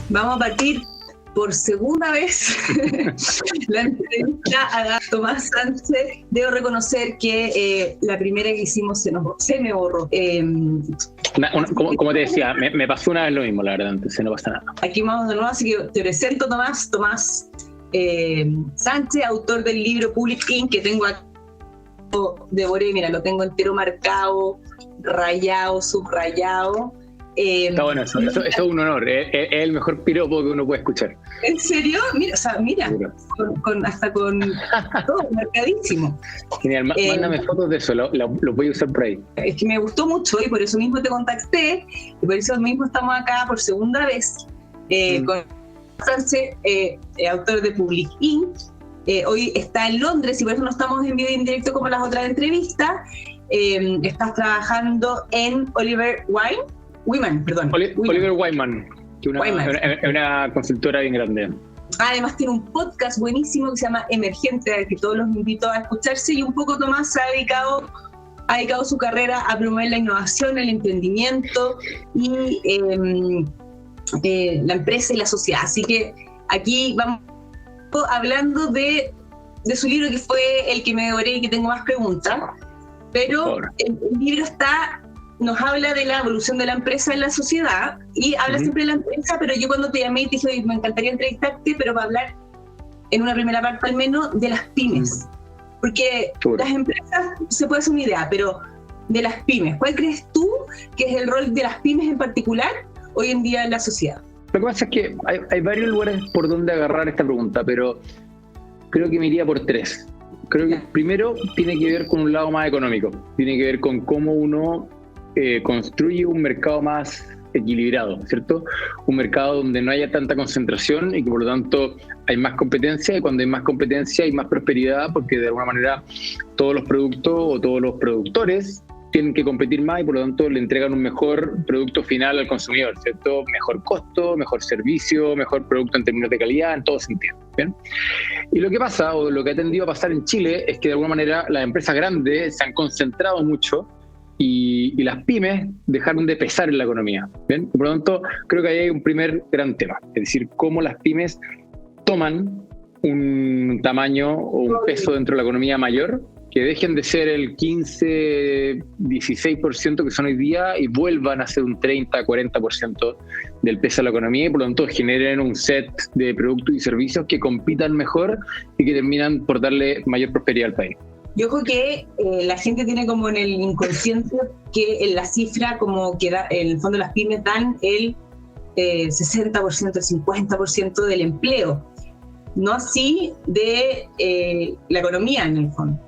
Vamos a partir por segunda vez la entrevista a Tomás Sánchez. Debo reconocer que la primera que hicimos se me borró. Como te decía, me pasó una vez lo mismo, la verdad, entonces no pasa nada. Aquí vamos de nuevo, así que te presento Tomás Sánchez, autor del libro Public Inc., que tengo aquí. Devoré, mira, lo tengo entero marcado, rayado, subrayado. Está bueno, eso es un honor, es el mejor piropo que uno puede escuchar. ¿En serio? Mira, hasta con todo marcadísimo. Genial, mándame fotos de eso, lo voy a usar por ahí. Es que me gustó mucho y por eso mismo te contacté, y por eso mismo estamos acá por segunda vez con Sánchez, autor de Public Inc. Hoy está en Londres y por eso no estamos en vivo y en directo como las otras entrevistas. Estás trabajando en Oliver Wyman, Oliver Wyman, que es una consultora bien grande. Además tiene un podcast buenísimo que se llama Emergente, al que todos los invito a escucharse, y un poco Tomás ha dedicado su carrera a promover la innovación, el emprendimiento y la empresa y la sociedad. Así que aquí vamos hablando de su libro, que fue el que me devoré y que tengo más preguntas, pero el libro nos habla de la evolución de la empresa en la sociedad y habla siempre de la empresa, pero yo cuando te llamé te dije, me encantaría entrevistarte, pero para hablar en una primera parte al menos de las pymes, porque las empresas se puede hacer una idea, pero de las pymes, ¿cuál crees tú que es el rol de las pymes en particular hoy en día en la sociedad? Lo que pasa es que hay varios lugares por donde agarrar esta pregunta, pero creo que me iría por tres. Creo que primero tiene que ver con un lado más económico, tiene que ver con cómo uno construye un mercado más equilibrado, ¿cierto? Un mercado donde no haya tanta concentración y que por lo tanto hay más competencia, y cuando hay más competencia hay más prosperidad, porque de alguna manera todos los productos o todos los productores tienen que competir más y por lo tanto le entregan un mejor producto final al consumidor, ¿cierto? Mejor costo, mejor servicio, mejor producto en términos de calidad, en todo sentido, ¿bien? Y lo que pasa, o lo que ha tendido a pasar en Chile, es que de alguna manera las empresas grandes se han concentrado mucho y las pymes dejaron de pesar en la economía, ¿bien? Y por lo tanto, creo que ahí hay un primer gran tema, es decir, cómo las pymes toman un tamaño o un peso dentro de la economía mayor, que dejen de ser el 15, 16% que son hoy día y vuelvan a ser un 30, 40% del peso de la economía, y por lo tanto generen un set de productos y servicios que compitan mejor y que terminan por darle mayor prosperidad al país. Yo creo que la gente tiene como en el inconsciente que en la cifra como que en el fondo las pymes dan el 60%, el 50% del empleo, no así de la economía en el fondo.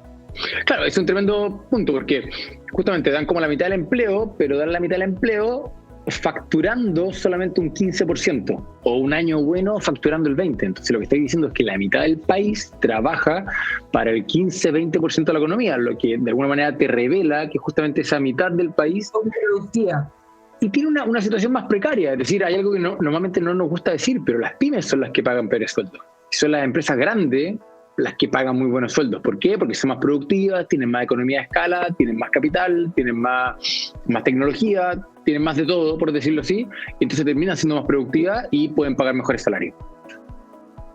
Claro, es un tremendo punto, porque justamente dan como la mitad del empleo, pero dan la mitad del empleo facturando solamente un 15%, o un año bueno facturando el 20%. Entonces lo que estoy diciendo es que la mitad del país trabaja para el 15-20% de la economía, lo que de alguna manera te revela que justamente esa mitad del país es productiva y tiene una situación más precaria. Es decir, hay algo que normalmente no nos gusta decir, pero las pymes son las que pagan peores sueldos, y son las empresas grandes las que pagan muy buenos sueldos. ¿Por qué? Porque son más productivas, tienen más economía de escala, tienen más capital, tienen más tecnología, tienen más de todo, por decirlo así, y entonces terminan siendo más productivas y pueden pagar mejores salarios.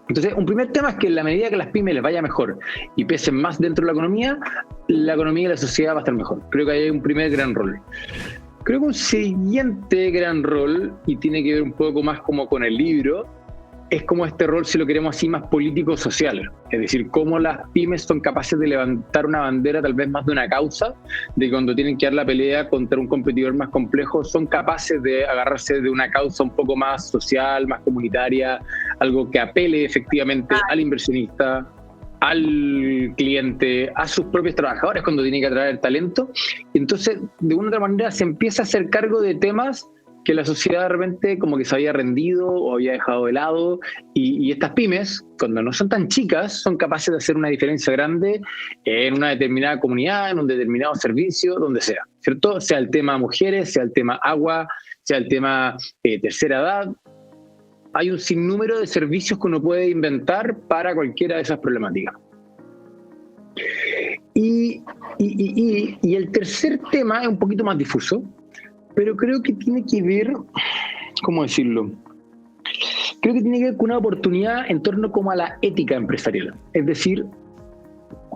Entonces, un primer tema es que en la medida que las pymes les vaya mejor y pesen más dentro de la economía y la sociedad va a estar mejor. Creo que hay un primer gran rol. Creo que un siguiente gran rol, y tiene que ver un poco más como con el libro, es como este rol, si lo queremos así, más político-social. Es decir, cómo las pymes son capaces de levantar una bandera tal vez más de una causa, de cuando tienen que dar la pelea contra un competidor más complejo, son capaces de agarrarse de una causa un poco más social, más comunitaria, algo que apele efectivamente al inversionista, al cliente, a sus propios trabajadores cuando tienen que atraer talento. Y entonces, de una u otra manera, se empieza a hacer cargo de temas que la sociedad de repente como que se había rendido o había dejado de lado, y estas pymes, cuando no son tan chicas, son capaces de hacer una diferencia grande en una determinada comunidad, en un determinado servicio, donde sea, ¿cierto? Sea el tema mujeres, sea el tema agua, sea el tema tercera edad. Hay un sinnúmero de servicios que uno puede inventar para cualquiera de esas problemáticas. Y el tercer tema es un poquito más difuso, pero creo que tiene que ver, ¿cómo decirlo? Creo que tiene que ver con una oportunidad en torno como a la ética empresarial. Es decir,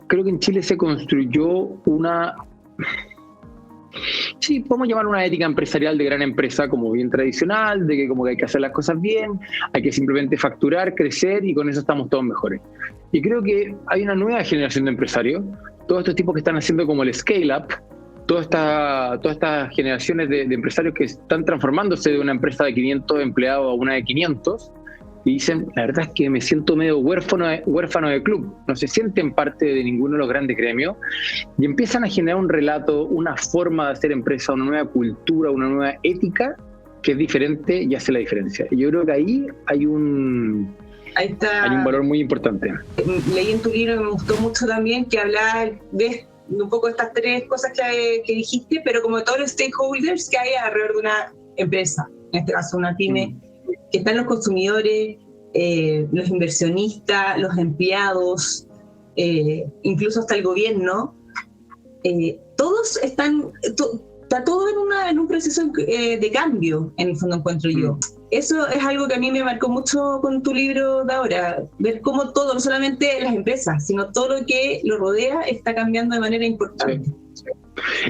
creo que en Chile se construyó sí, podemos llamar una ética empresarial de gran empresa como bien tradicional, de que como que hay que hacer las cosas bien, hay que simplemente facturar, crecer y con eso estamos todos mejores. Y creo que hay una nueva generación de empresarios, todos estos tipos que están haciendo como el scale-up, todas estas generaciones de empresarios que están transformándose de una empresa de 500 empleados a una de 500, y dicen, la verdad es que me siento medio huérfano de club, no se sienten parte de ninguno de los grandes gremios, y empiezan a generar un relato, una forma de hacer empresa, una nueva cultura, una nueva ética que es diferente y hace la diferencia. Y yo creo que ahí hay un valor muy importante. Leí en tu libro y me gustó mucho también que hablaba de un poco de estas tres cosas que dijiste, pero como todos los stakeholders que hay alrededor de una empresa, en este caso una pyme, que están los consumidores, los inversionistas, los empleados, incluso hasta el gobierno, todos están, está todo en un proceso de cambio, en el fondo encuentro yo. Eso es algo que a mí me marcó mucho con tu libro de ahora, ver cómo todo, no solamente las empresas, sino todo lo que lo rodea está cambiando de manera importante. Sí.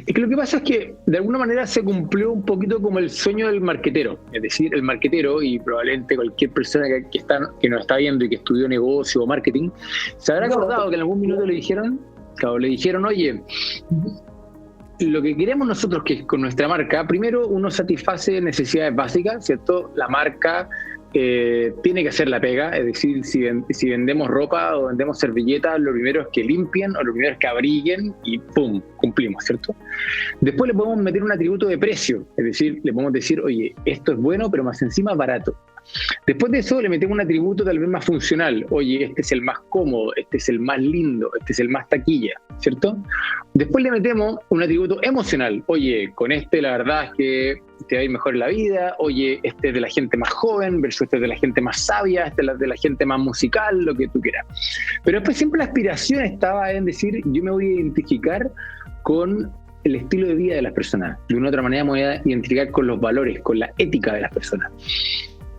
Es que lo que pasa es que de alguna manera se cumplió un poquito como el sueño del marquetero, es decir, el marquetero y probablemente cualquier persona que nos está viendo y que estudió negocio o marketing, se habrá acordado que en algún minuto le dijeron, oye, lo que queremos nosotros que con nuestra marca, primero uno satisface necesidades básicas, ¿cierto? La marca tiene que hacer la pega, es decir, si vendemos ropa o vendemos servilletas, lo primero es que limpien o lo primero es que abriguen y ¡pum! Cumplimos, ¿cierto? Después le podemos meter un atributo de precio, es decir, le podemos decir, oye, esto es bueno, pero más encima barato. Después de eso le metemos un atributo tal vez más funcional, oye, este es el más cómodo, este es el más lindo, este es el más taquilla, ¿cierto? Después le metemos un atributo emocional, oye, con este la verdad es que te va a ir mejor en la vida, oye, este es de la gente más joven versus este es de la gente más sabia, este es de la gente más musical, lo que tú quieras. Pero después siempre la aspiración estaba en decir, yo me voy a identificar con el estilo de vida de las personas, de una u otra manera me voy a identificar con los valores, con la ética de las personas.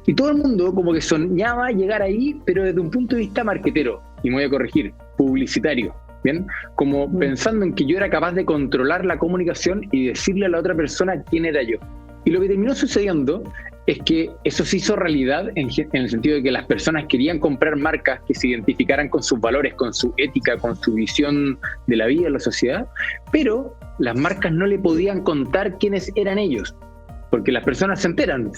Y todo el mundo como que soñaba llegar ahí, pero desde un punto de vista marquetero, y me voy a corregir, publicitario, ¿bien? Como pensando en que yo era capaz de controlar la comunicación y decirle a la otra persona quién era yo. Y lo que terminó sucediendo es que eso se hizo realidad en el sentido de que las personas querían comprar marcas que se identificaran con sus valores, con su ética, con su visión de la vida, de la sociedad, pero las marcas no le podían contar quiénes eran ellos. Porque las personas se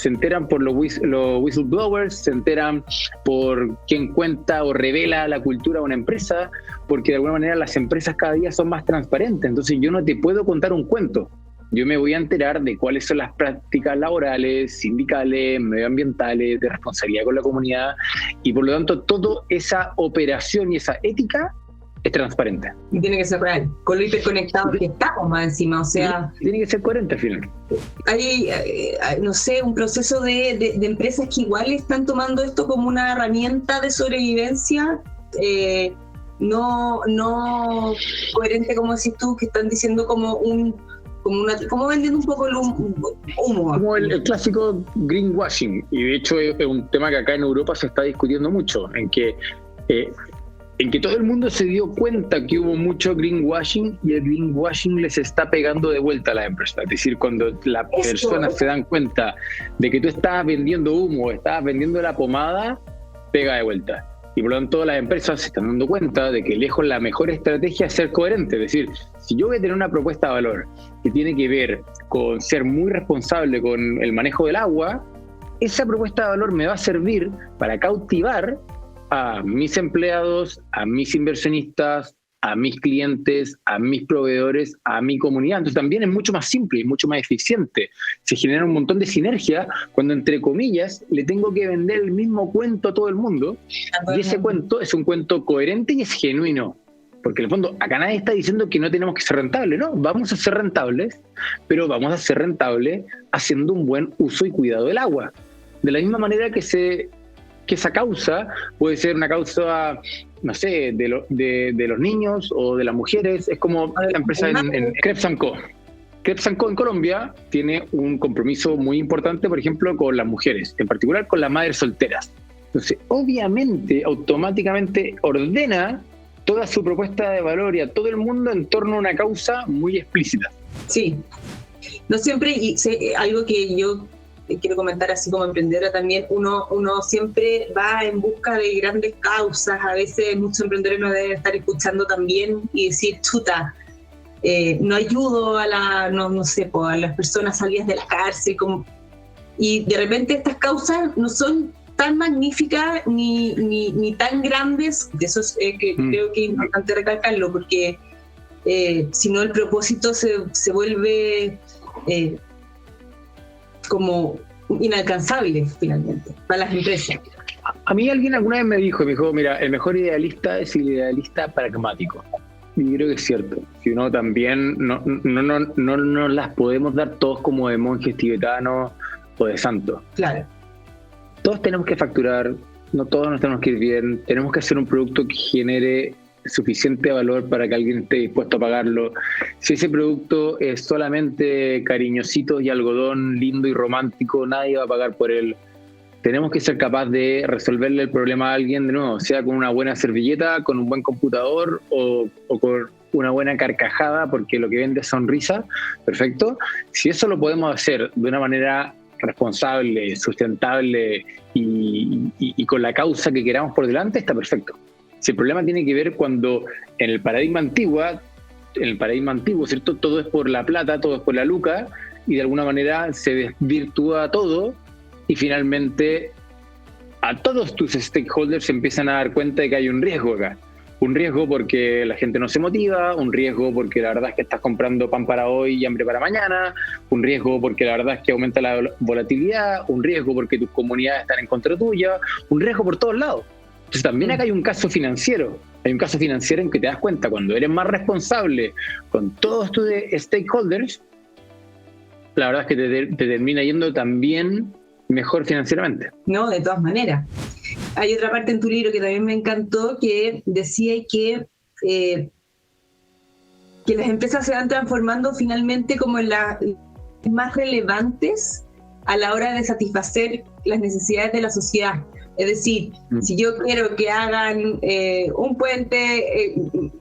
enteran por los whistleblowers, se enteran por quien cuenta o revela la cultura de una empresa, porque de alguna manera las empresas cada día son más transparentes. Entonces yo no te puedo contar un cuento. Yo me voy a enterar de cuáles son las prácticas laborales, sindicales, medioambientales, de responsabilidad con la comunidad, y por lo tanto toda esa operación y esa ética es transparente. Y tiene que ser real, con lo hiperconectados que estamos más encima, o sea... Tiene que ser coherente al final. Hay, no sé, un proceso de empresas que igual están tomando esto como una herramienta de sobrevivencia, no coherente como decís tú, que están diciendo como vendiendo un poco el humo. Como el clásico greenwashing, y de hecho es un tema que acá en Europa se está discutiendo mucho, en que todo el mundo se dio cuenta que hubo mucho greenwashing y el greenwashing les está pegando de vuelta a la empresa. Es decir, cuando las personas se dan cuenta de que tú estabas vendiendo humo, estabas vendiendo la pomada, pega de vuelta. Y por lo tanto las empresas se están dando cuenta de que lejos la mejor estrategia es ser coherente. Es decir, si yo voy a tener una propuesta de valor que tiene que ver con ser muy responsable con el manejo del agua, esa propuesta de valor me va a servir para cautivar a mis empleados, a mis inversionistas, a mis clientes, a mis proveedores, a mi comunidad. Entonces también es mucho más simple y mucho más eficiente. Se genera un montón de sinergia cuando, entre comillas, le tengo que vender el mismo cuento a todo el mundo. Y ese cuento es un cuento coherente y es genuino. Porque en el fondo, acá nadie está diciendo que no tenemos que ser rentables, ¿no? Vamos a ser rentables, pero vamos a ser rentables haciendo un buen uso y cuidado del agua. De la misma manera que esa causa puede ser una causa, no sé, de los niños o de las mujeres. Es como la empresa en Krebs & Co. Krebs & Co en Colombia tiene un compromiso muy importante, por ejemplo, con las mujeres, en particular con las madres solteras. Entonces, obviamente, automáticamente ordena toda su propuesta de valor y a todo el mundo en torno a una causa muy explícita. Sí, no siempre, y algo que yo quiero comentar así como emprendedora también, uno siempre va en busca de grandes causas. A veces muchos emprendedores nos deben estar escuchando también y decir, chuta, no ayudo a a las personas salidas de la cárcel, y de repente estas causas no son tan magníficas ni tan grandes. De eso que creo que es importante recalcarlo, porque si no el propósito se vuelve como inalcanzable finalmente para las empresas. A mí alguien alguna vez me dijo, mira, el mejor idealista es el idealista pragmático. Y creo que es cierto. Si uno también no las podemos dar todos como de monjes tibetanos o de santos. Claro. Todos tenemos que facturar, no todos nos tenemos que ir bien, tenemos que hacer un producto que genere suficiente valor para que alguien esté dispuesto a pagarlo. Si ese producto es solamente cariñositos y algodón lindo y romántico, nadie va a pagar por él. Tenemos que ser capaz de resolverle el problema a alguien, de nuevo, sea con una buena servilleta, con un buen computador o con una buena carcajada, porque lo que vende es sonrisa. Perfecto. Si eso lo podemos hacer de una manera responsable, sustentable y con la causa que queramos por delante, está perfecto. Si el problema tiene que ver cuando en el paradigma antiguo, ¿cierto? Todo es por la plata, todo es por la luca, y de alguna manera se desvirtúa todo, y finalmente a todos tus stakeholders se empiezan a dar cuenta de que hay un riesgo acá. Un riesgo porque la gente no se motiva, un riesgo porque la verdad es que estás comprando pan para hoy y hambre para mañana, un riesgo porque la verdad es que aumenta la volatilidad, un riesgo porque tus comunidades están en contra tuya, un riesgo por todos lados. Entonces también acá hay un caso financiero. Hay un caso financiero en que te das cuenta cuando eres más responsable con todos tus stakeholders, la verdad es que te termina yendo también mejor financieramente. No, de todas maneras. Hay otra parte en tu libro que también me encantó, que decía que las empresas se van transformando finalmente como en las más relevantes a la hora de satisfacer las necesidades de la sociedad. Es decir, si yo quiero que hagan un puente,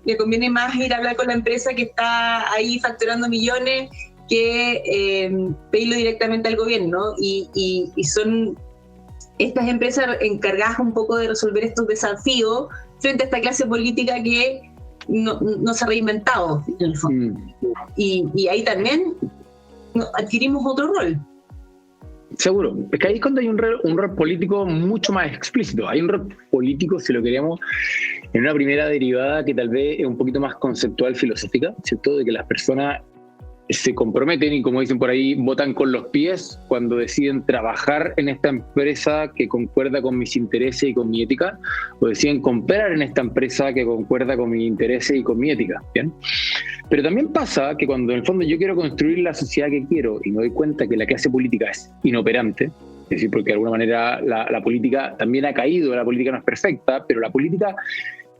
me conviene más ir a hablar con la empresa que está ahí facturando millones que pedirlo directamente al gobierno. Y son estas empresas encargadas un poco de resolver estos desafíos frente a esta clase política que no se ha reinventado en el fondo. Y ahí también adquirimos otro rol. Seguro, es que ahí es cuando hay un rol político mucho más explícito. Hay un rol político, si lo queremos, en una primera derivada que tal vez es un poquito más conceptual, filosófica, ¿cierto? De que las personas se comprometen y, como dicen por ahí, votan con los pies cuando deciden trabajar en esta empresa que concuerda con mis intereses y con mi ética, o deciden comprar en esta empresa que concuerda con mis intereses y con mi ética, ¿bien? Pero también pasa que cuando en el fondo yo quiero construir la sociedad que quiero y me doy cuenta que la clase política es inoperante, es decir, porque de alguna manera la política también ha caído, la política no es perfecta, pero la política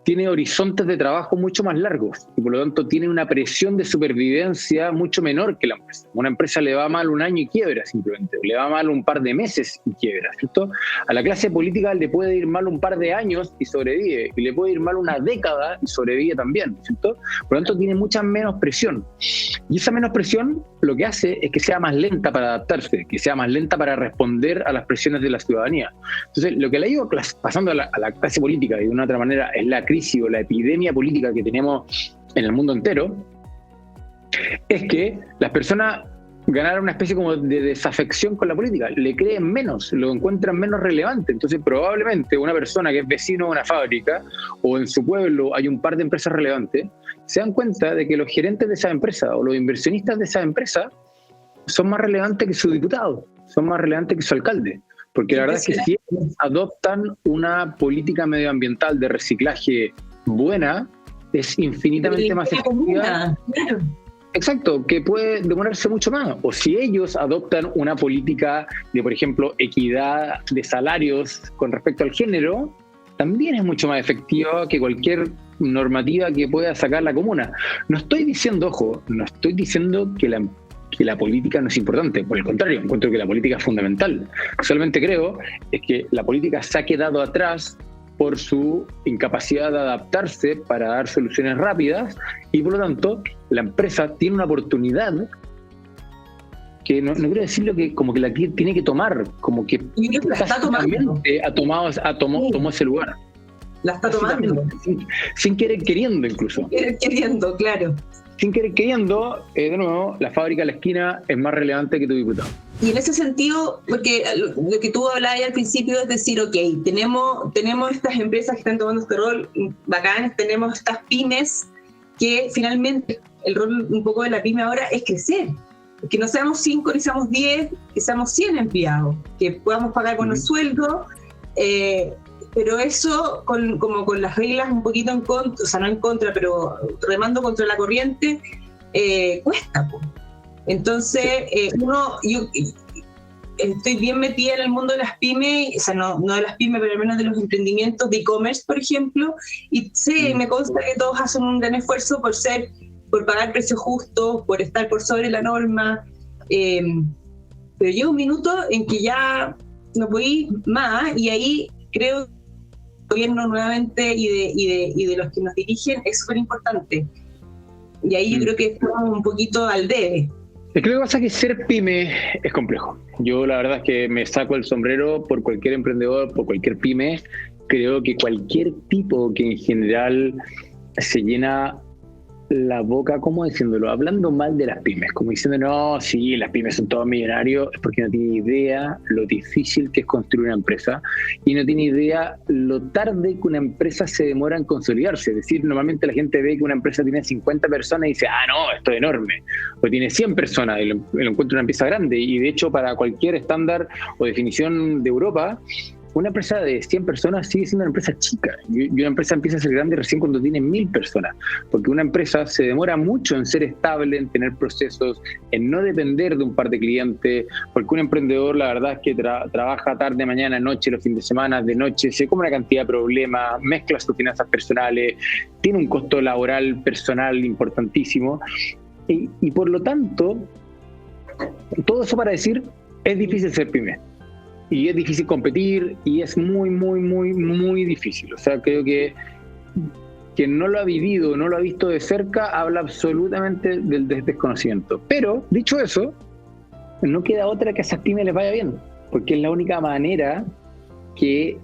tiene horizontes de trabajo mucho más largos y por lo tanto tiene una presión de supervivencia mucho menor que la empresa. Una empresa le va mal un año y quiebra simplemente, le va mal un par de meses y quiebra, ¿cierto? A la clase política le puede ir mal un par de años y sobrevive, y le puede ir mal una década y sobrevive también, ¿cierto? Por lo tanto tiene mucha menos presión. Y esa menos presión lo que hace es que sea más lenta para adaptarse, que sea más lenta para responder a las presiones de la ciudadanía. Entonces, lo que le ha ido pasando a la clase política y de una otra manera es la crisis o la epidemia política que tenemos en el mundo entero, es que las personas ganaron una especie como de desafección con la política, le creen menos, lo encuentran menos relevante. Entonces probablemente una persona que es vecino de una fábrica o en su pueblo hay un par de empresas relevantes, se dan cuenta de que los gerentes de esa empresa o los inversionistas de esa empresa son más relevantes que su diputado, son más relevantes que su alcalde. Porque la verdad es que si ellos adoptan una política medioambiental de reciclaje buena, es infinitamente más efectiva. Claro. Exacto, que puede demorarse mucho más. O si ellos adoptan una política de, por ejemplo, equidad de salarios con respecto al género, también es mucho más efectiva que cualquier normativa que pueda sacar la comuna. No estoy diciendo, ojo, no estoy diciendo que que la política no es importante. Por el contrario, encuentro que la política es fundamental. Solamente creo es que la política se ha quedado atrás por su incapacidad de adaptarse para dar soluciones rápidas y por lo tanto la empresa tiene una oportunidad que no quiero decir lo que como que la tiene que tomar, como que tomó ese lugar. La está tomando. Sin querer queriendo incluso. Queriendo, claro. Sin querer queriendo, de nuevo, la fábrica de la esquina es más relevante que tu diputado. Y en ese sentido, porque lo que tú hablabas al principio es decir, ok, tenemos estas empresas que están tomando este rol bacán, tenemos estas pymes que finalmente el rol un poco de la pyme ahora es crecer. Que no seamos 5 ni seamos 10, que seamos 100 empleados, que podamos pagar buenos sueldos, pero eso como con las reglas un poquito en contra, o sea, no en contra, pero remando contra la corriente, cuesta, pues. Entonces, yo estoy bien metida en el mundo de las pymes, o sea, no de las pymes, pero al menos de los emprendimientos de e-commerce, por ejemplo, y sí, me consta que todos hacen un gran esfuerzo por pagar precios justos, por estar por sobre la norma, pero llega un minuto en que ya no puedo ir más, y ahí creo que el gobierno nuevamente y de los que nos dirigen es súper importante. Y ahí yo creo que estamos un poquito al debe. Creo que pasa que ser pyme es complejo. Yo la verdad es que me saco el sombrero por cualquier emprendedor, por cualquier pyme. Creo que cualquier tipo que en general se llena la boca, ¿cómo diciéndolo? Hablando mal de las pymes, como diciendo, no, sí, las pymes son todos millonarios, es porque no tiene idea lo difícil que es construir una empresa y no tiene idea lo tarde que una empresa se demora en consolidarse. Es decir, normalmente la gente ve que una empresa tiene 50 personas y dice, no, esto es enorme. O tiene 100 personas y lo encuentra una empresa grande. Y de hecho, para cualquier estándar o definición de Europa, una empresa de 100 personas sigue siendo una empresa chica y una empresa empieza a ser grande recién cuando tiene 1000 personas, porque una empresa se demora mucho en ser estable, en tener procesos, en no depender de un par de clientes, porque un emprendedor la verdad es que trabaja tarde, mañana, noche, los fines de semana, de noche, se come una cantidad de problemas, mezcla sus finanzas personales, tiene un costo laboral personal importantísimo y por lo tanto, todo eso para decir, es difícil ser pyme. Y es difícil competir y es muy, muy, muy, muy difícil. O sea, creo que quien no lo ha vivido, no lo ha visto de cerca, habla absolutamente del desconocimiento. Pero, dicho eso, no queda otra que a esas pymes les vaya bien, porque es la única manera que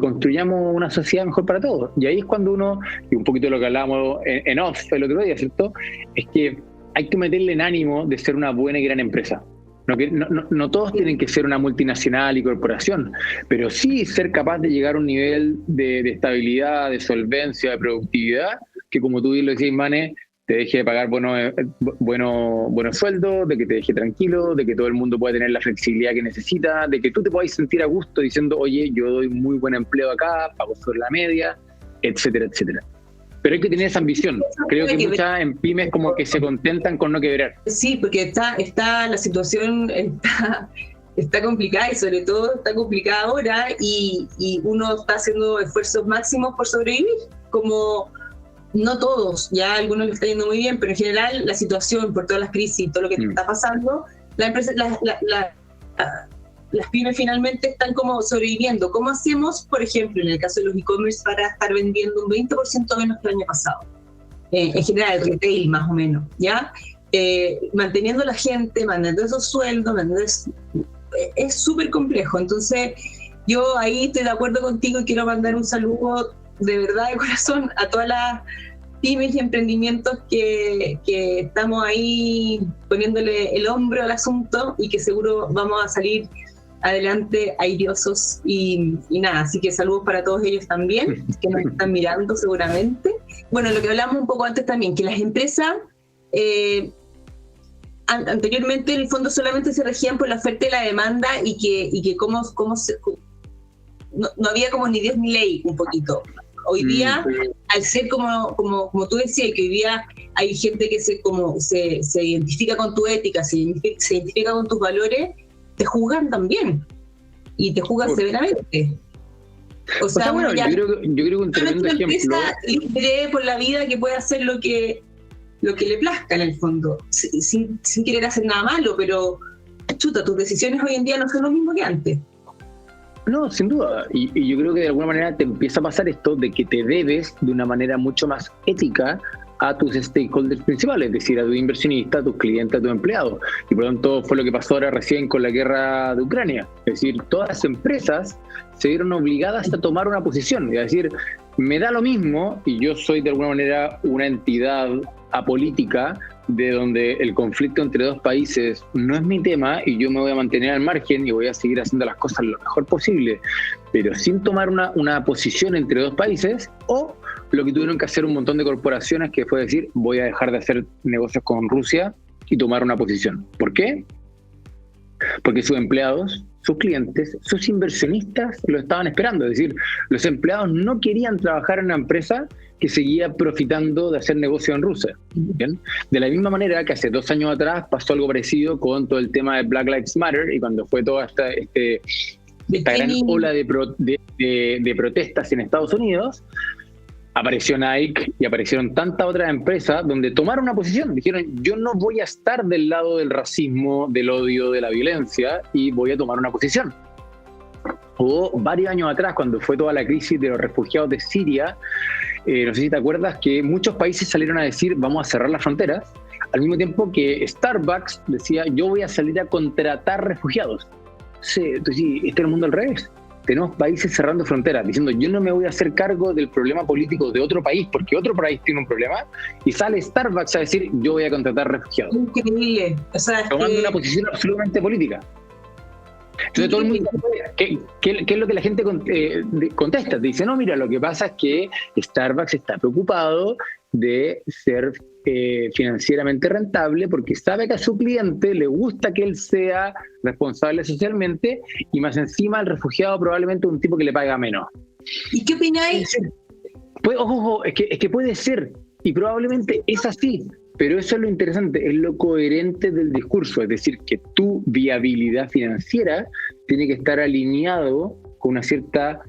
construyamos una sociedad mejor para todos. Y ahí es cuando uno, y un poquito de lo que hablábamos en off el otro día, ¿cierto? Es que hay que meterle en ánimo de ser una buena y gran empresa. No todos tienen que ser una multinacional y corporación, pero sí ser capaz de llegar a un nivel de estabilidad, de solvencia, de productividad, que como tú lo decías, Mane, te deje de pagar buenos sueldos, de que te deje tranquilo, de que todo el mundo pueda tener la flexibilidad que necesita, de que tú te puedas sentir a gusto diciendo, oye, yo doy muy buen empleo acá, pago sobre la media, etcétera, etcétera. Pero hay que tener esa ambición. Creo que muchas en pymes como que se contentan con no quebrar. Sí, porque está la situación está complicada y sobre todo está complicada ahora y uno está haciendo esfuerzos máximos por sobrevivir, como no todos, ya a algunos les está yendo muy bien, pero en general la situación por todas las crisis y todo lo que está pasando, la empresa, las pymes finalmente están como sobreviviendo. ¿Cómo hacemos, por ejemplo, en el caso de los e-commerce, para estar vendiendo un 20% menos que el año pasado? En general, el retail más o menos, ¿ya? Manteniendo la gente, manteniendo esos sueldos, es súper complejo. Entonces, yo ahí estoy de acuerdo contigo y quiero mandar un saludo de verdad, de corazón, a todas las pymes y emprendimientos que estamos ahí poniéndole el hombro al asunto y que seguro vamos a salir adelante airiosos y nada, así que saludos para todos ellos también, que nos están mirando seguramente. Bueno, lo que hablamos un poco antes también, que las empresas anteriormente en el fondo solamente se regían por la oferta y la demanda y que no había como ni Dios ni ley un poquito. Hoy día, al ser como tú decías, que hoy día hay gente que se identifica con tu ética, se identifica con tus valores, te juzgan también y te juzgan severamente. O sea, bueno, yo creo que un tremendo ejemplo. Libre por la vida que puede hacer lo que lo que le plazca en el fondo, sin querer hacer nada malo, pero chuta, tus decisiones hoy en día no son lo mismo que antes. No, sin duda. Y yo creo que de alguna manera te empieza a pasar esto de que te debes de una manera mucho más ética a tus stakeholders principales, es decir, a tu inversionista, a tus clientes, a tus empleados. Y por lo tanto fue lo que pasó ahora recién con la guerra de Ucrania. Es decir, todas las empresas se vieron obligadas a tomar una posición, es decir, me da lo mismo y yo soy de alguna manera una entidad apolítica de donde el conflicto entre dos países no es mi tema y yo me voy a mantener al margen y voy a seguir haciendo las cosas lo mejor posible, pero sin tomar una posición entre dos países, o lo que tuvieron que hacer un montón de corporaciones, que fue decir, voy a dejar de hacer negocios con Rusia y tomar una posición. ¿Por qué? Porque sus empleados, sus clientes, sus inversionistas lo estaban esperando. Es decir, los empleados no querían trabajar en una empresa que seguía profitando de hacer negocio en Rusia. ¿Bien? De la misma manera que hace 2 años atrás pasó algo parecido con todo el tema de Black Lives Matter, y cuando fue toda esta gran ola de protestas en Estados Unidos, apareció Nike y aparecieron tantas otras empresas donde tomaron una posición. Dijeron, yo no voy a estar del lado del racismo, del odio, de la violencia, y voy a tomar una posición. O varios años atrás, cuando fue toda la crisis de los refugiados de Siria, no sé si te acuerdas que muchos países salieron a decir, vamos a cerrar las fronteras, al mismo tiempo que Starbucks decía, yo voy a salir a contratar refugiados. Entonces, este es el mundo al revés. Tenemos países cerrando fronteras, diciendo yo no me voy a hacer cargo del problema político de otro país porque otro país tiene un problema, y sale Starbucks a decir yo voy a contratar refugiados. Increíble. O sea, tomando una posición absolutamente política. Entonces todo el mundo, ¿qué es lo que la gente contesta? Dice, no, mira, lo que pasa es que Starbucks está preocupado de ser financieramente rentable porque sabe que a su cliente le gusta que él sea responsable socialmente, y más encima el refugiado probablemente es un tipo que le paga menos. ¿Y qué opináis? Pues, ojo, es que puede ser, y probablemente es así, pero eso es lo interesante, es lo coherente del discurso, es decir, que tu viabilidad financiera tiene que estar alineado con una cierta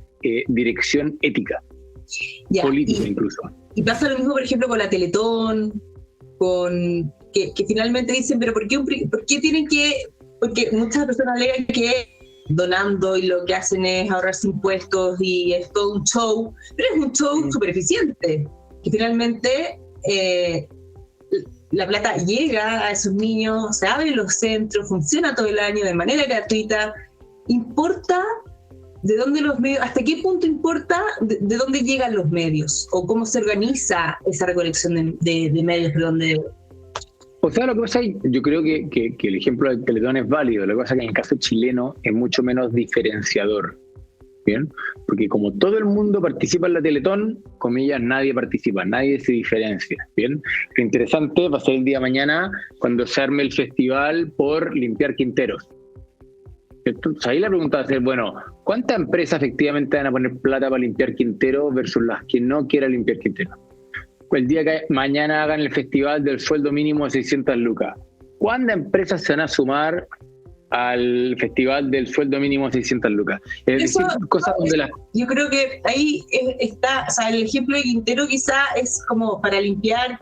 dirección ética, política incluso. Y pasa lo mismo, por ejemplo, con la Teletón, que finalmente dicen, pero ¿por qué tienen que...? Porque muchas personas alegan que donando y lo que hacen es ahorrarse impuestos y es todo un show, pero es un show súper eficiente, que finalmente la plata llega a esos niños, se abren los centros, funciona todo el año de manera gratuita. ¿Importa de dónde los medios, hasta qué punto importa de dónde llegan los medios o cómo se organiza esa recolección de medios? O sea, lo que pasa es, yo creo que el ejemplo del Teletón es válido. Lo que pasa es que en el caso chileno es mucho menos diferenciador, ¿bien? Porque como todo el mundo participa en la Teletón, comillas, nadie participa, nadie se diferencia, ¿bien? Lo interesante va a ser el día de mañana cuando se arme el festival por limpiar quinteros. Entonces ahí la pregunta va a ser, bueno, ¿cuántas empresas efectivamente van a poner plata para limpiar quinteros versus las que no quieran limpiar quinteros? El día que mañana hagan el festival del sueldo mínimo de 600 lucas, ¿cuántas empresas se van a sumar al festival del sueldo mínimo de 600 lucas? Es decir, cosas donde yo creo que ahí está, o sea, el ejemplo de Quintero quizá es como para limpiar.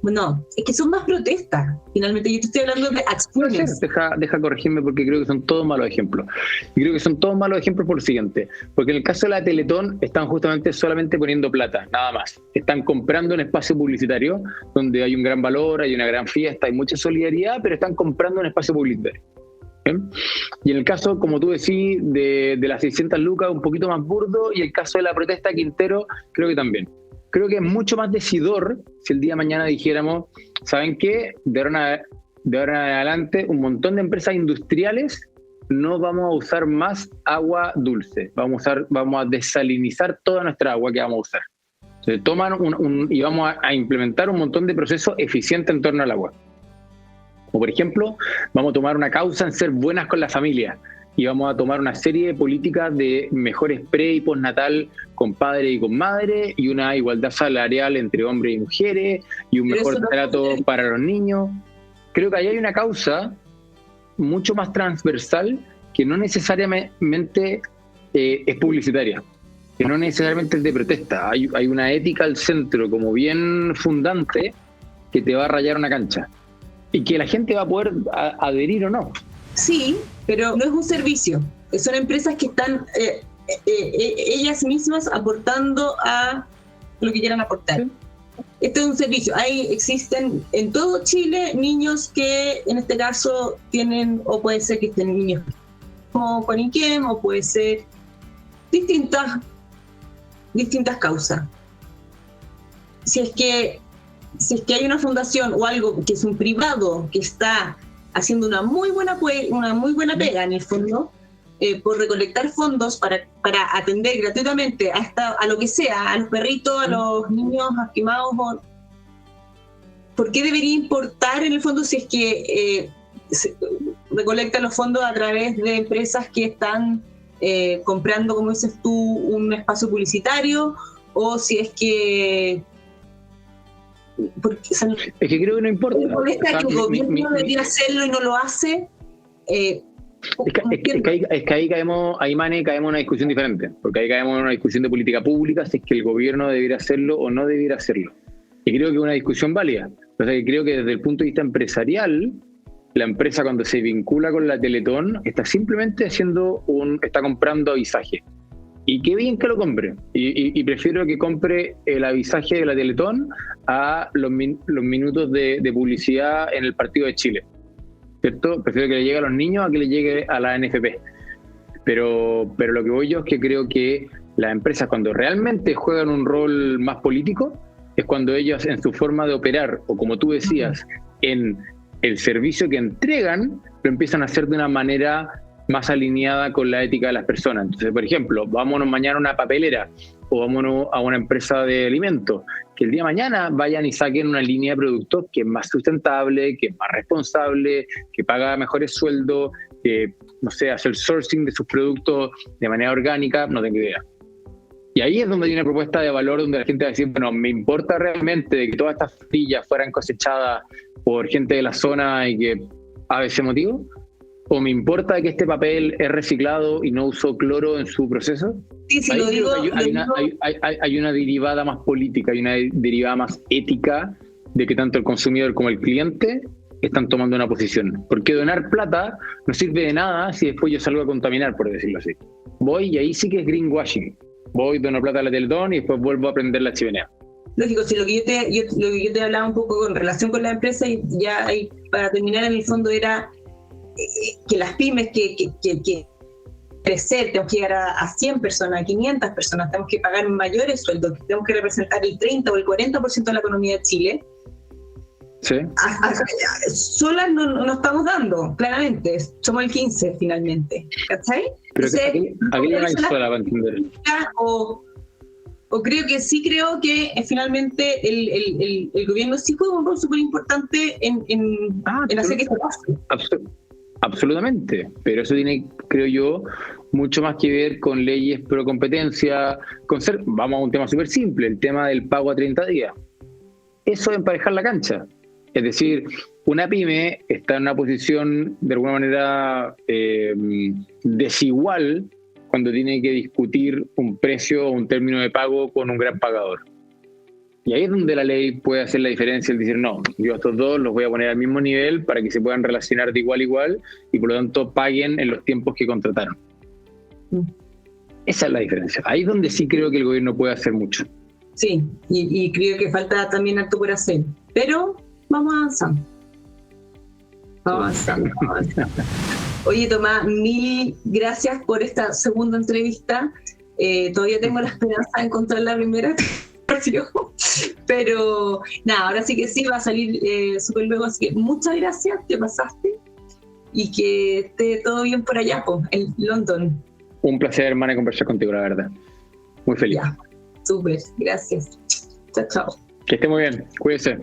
No, es que son más protestas, finalmente. Yo te estoy hablando de acciones. Deja corregirme porque creo que son todos malos ejemplos. Y creo que son todos malos ejemplos por lo siguiente. Porque en el caso de la Teletón están justamente solamente poniendo plata, nada más. Están comprando un espacio publicitario donde hay un gran valor, hay una gran fiesta, hay mucha solidaridad, pero están comprando un espacio publicitario. ¿Bien? Y en el caso, como tú decís, de las 600 lucas, un poquito más burdo, y el caso de la protesta Quintero, creo que también. Creo que es mucho más decidor si el día de mañana dijéramos, ¿saben qué? De ahora en adelante, un montón de empresas industriales no vamos a usar más agua dulce. Vamos a desalinizar toda nuestra agua que vamos a usar. Se toman y vamos a implementar un montón de procesos eficientes en torno al agua. O por ejemplo, vamos a tomar una causa en ser buenas con la familia. Y vamos a tomar una serie de políticas de mejores pre- y postnatal con padre y con madre, y una igualdad salarial entre hombres y mujeres, y un mejor trato para los niños. Creo que ahí hay una causa mucho más transversal que no necesariamente es publicitaria, que no necesariamente es de protesta. Hay una ética al centro como bien fundante que te va a rayar una cancha y que la gente va a poder adherir o no. Sí, pero no es un servicio. Son empresas que están ellas mismas aportando a lo que quieran aportar. Sí. Este es un servicio. Existen en todo Chile niños que en este caso tienen, o puede ser que estén niños como con IQEM, o puede ser distintas causas. Si es que hay una fundación o algo que es un privado que está haciendo una muy buena pega en el fondo, por recolectar fondos para atender gratuitamente a lo que sea, a los perritos, a los niños lastimados, ¿por qué debería importar en el fondo si es que recolectan los fondos a través de empresas que están comprando, como dices tú, un espacio publicitario, o si es que... es que creo que no importa. ¿Molesta que el gobierno debería hacerlo y no lo hace? Es que ahí caemos en una discusión diferente, porque ahí caemos en una discusión de política pública, si es que el gobierno debiera hacerlo o no debiera hacerlo. Y creo que es una discusión válida. O sea, que creo que desde el punto de vista empresarial, la empresa cuando se vincula con la Teletón está simplemente está comprando avisaje. Y qué bien que lo compre. Y prefiero que compre el avisaje de la Teletón a los minutos de publicidad en el partido de Chile. ¿Cierto? Prefiero que le llegue a los niños a que le llegue a la NFP. Pero lo que voy yo es que creo que las empresas, cuando realmente juegan un rol más político, es cuando ellas en su forma de operar, o como tú decías, en el servicio que entregan, lo empiezan a hacer de una manera más alineada con la ética de las personas. Entonces, por ejemplo, vámonos mañana a una papelera o vámonos a una empresa de alimentos, que el día de mañana vayan y saquen una línea de productos que es más sustentable, que es más responsable, que paga mejores sueldos, que, no sé, hace el sourcing de sus productos de manera orgánica, no tengo idea. Y ahí es donde hay una propuesta de valor donde la gente va a decir, bueno, ¿me importa realmente de que todas estas frutillas fueran cosechadas por gente de la zona y que a ese motivo? ¿O me importa que este papel es reciclado y no usó cloro en su proceso? Sí, sí, lo digo. Hay una derivada más política, hay una derivada más ética de que tanto el consumidor como el cliente están tomando una posición. Porque donar plata no sirve de nada si después yo salgo a contaminar, por decirlo así. Voy y ahí sí que es greenwashing. Voy, dono plata a la Teletón y después vuelvo a prender la chimenea. Lógico, si lo que yo te hablaba un poco con relación con la empresa, y ya para terminar en el fondo era que las pymes que crecer, tenemos que llegar a 100 personas, a 500 personas, tenemos que pagar mayores sueldos, tenemos que representar el 30 o el 40% de la economía de Chile. Sí. Solas no estamos dando, claramente, somos el 15 finalmente, ¿cachai? Pero aquí no hay sola para entender. O creo que finalmente el gobierno sí juega un rol súper importante en hacer que esto pase. Absolutamente, pero eso tiene, creo yo, mucho más que ver con leyes pro competencia, vamos a un tema súper simple, el tema del pago a 30 días. Eso es emparejar la cancha. Es decir, una pyme está en una posición de alguna manera desigual cuando tiene que discutir un precio o un término de pago con un gran pagador. Y ahí es donde la ley puede hacer la diferencia, el decir, no, yo a estos dos los voy a poner al mismo nivel para que se puedan relacionar de igual a igual y por lo tanto paguen en los tiempos que contrataron. Esa es la diferencia. Ahí es donde sí creo que el gobierno puede hacer mucho. Sí, y creo que falta también harto por hacer. Pero vamos avanzando. Oye, Tomás, mil gracias por esta segunda entrevista. Todavía tengo la esperanza de encontrar la primera. Pero nada, ahora sí que sí, va a salir súper luego, así que muchas gracias, te pasaste y que esté todo bien por allá, en London. Un placer, hermana, conversar contigo, la verdad. Muy feliz. Ya, súper, gracias. Chao, chao. Que esté muy bien, cuídese.